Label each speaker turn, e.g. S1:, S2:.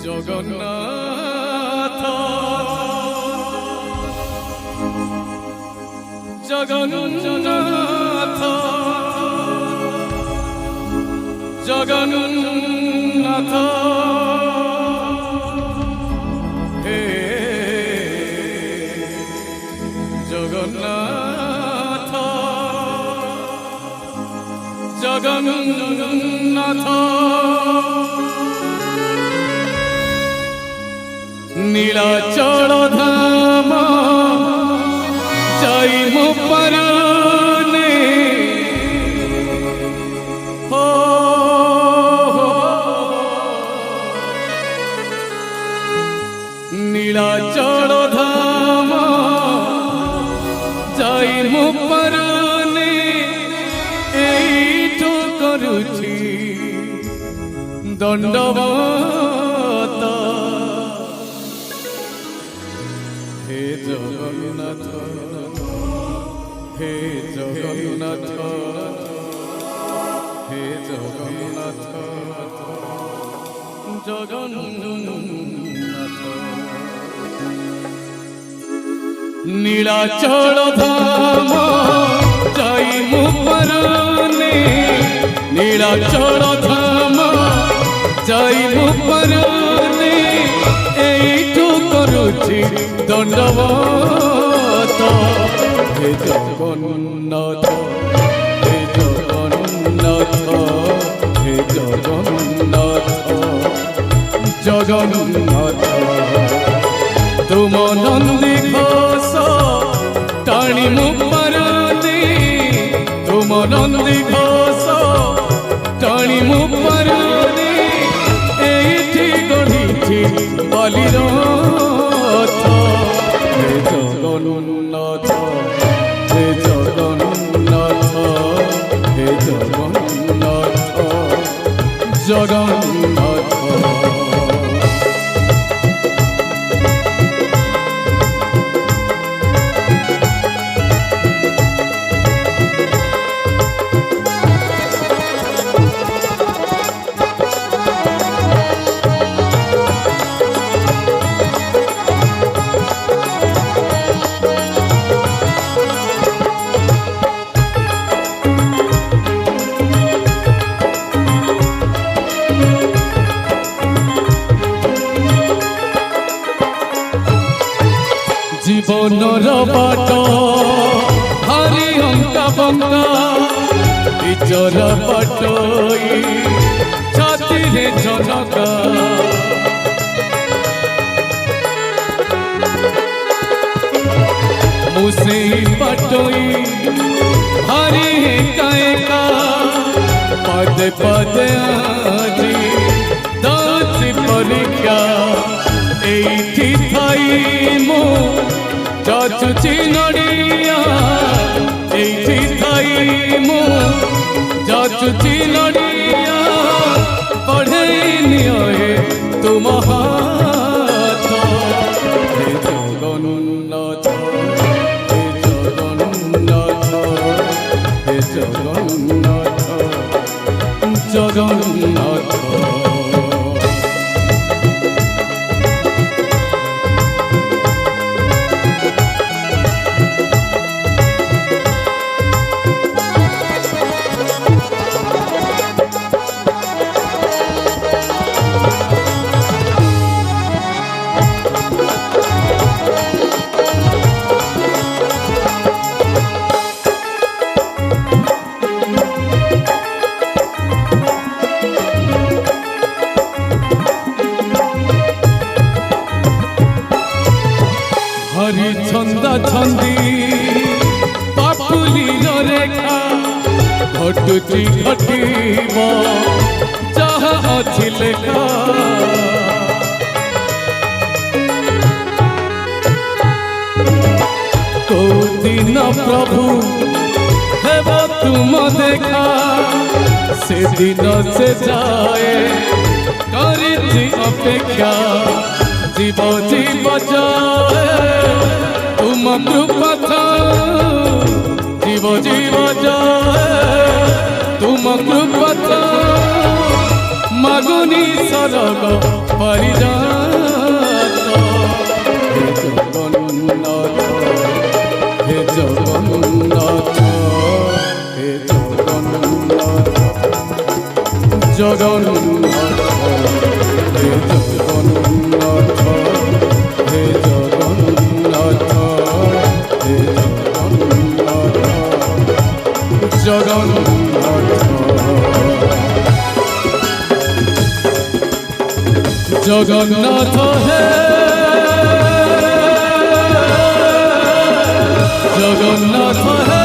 S1: জগন্নাথ জগন্নাথ জগন্নাথ হে জগন্নাথ জগন্নাথ নীলাচল ধাম যাইব পারনে হো নীলাচল ধাম যাইব পারনে এইটো করুছি দণ্ডবত হে জগন্নাথ হে জগন্নাথ হে জগন্নাথ জগন্নাথ নীলাচল ধাম যাইমু পারনে নীলাচল ধাম যাইমু পারনে এইটু করুছি দণ্ডবত হে জগন্নাথ হে জগন্নাথ হে জগন্নাথ জগন্নাথ তুম নন্দী ঘোষ টাণি মু পারনে তুম নন্দী ঘোষ টাণি মু পারনে এইটি গড়িছি বালির হে জগন্নাথ হে জগন্নাথ হে জগন্নাথ জগন্নাথ জীবনর বাট ভারি অঙ্কা বঙ্কা নিজর বাটই ছাতিরে জনকা মু সেই বাটই ভারি একা একা পদে পদে আজি দাসি পরীক্ষা এইটি থাই মো যাচুচি নড়িয়া এইটি থাই মো যাচুচি নড়িয়া পড়েই নিয়ে তুম হাত হে জগন্নাথ হে জগন্নাথ হে জগন্নাথ জগন্নাথ হরি ছন্দা ছন্দি পাপুলির রেখা ঘটুছি ঘটিব যাহা ଅଛି লেখা কোদিন প্রভু হেব তুম দেখা সেদিন সে যায় করিছি অপেক্ষা জীব জীব যায় তুম কৃপা জীব জীব যায় तुम कृपा मागुनी सरग পারিজাত হে জগন্নাথ হে জগন্নাথ হে জগন্নাথ জগন্নাথ হে জগন্নাথ হে জগন্নাথ হে জগন্নাথ জগন্নাথ জগন্নাথ হে জগন্নাথ হে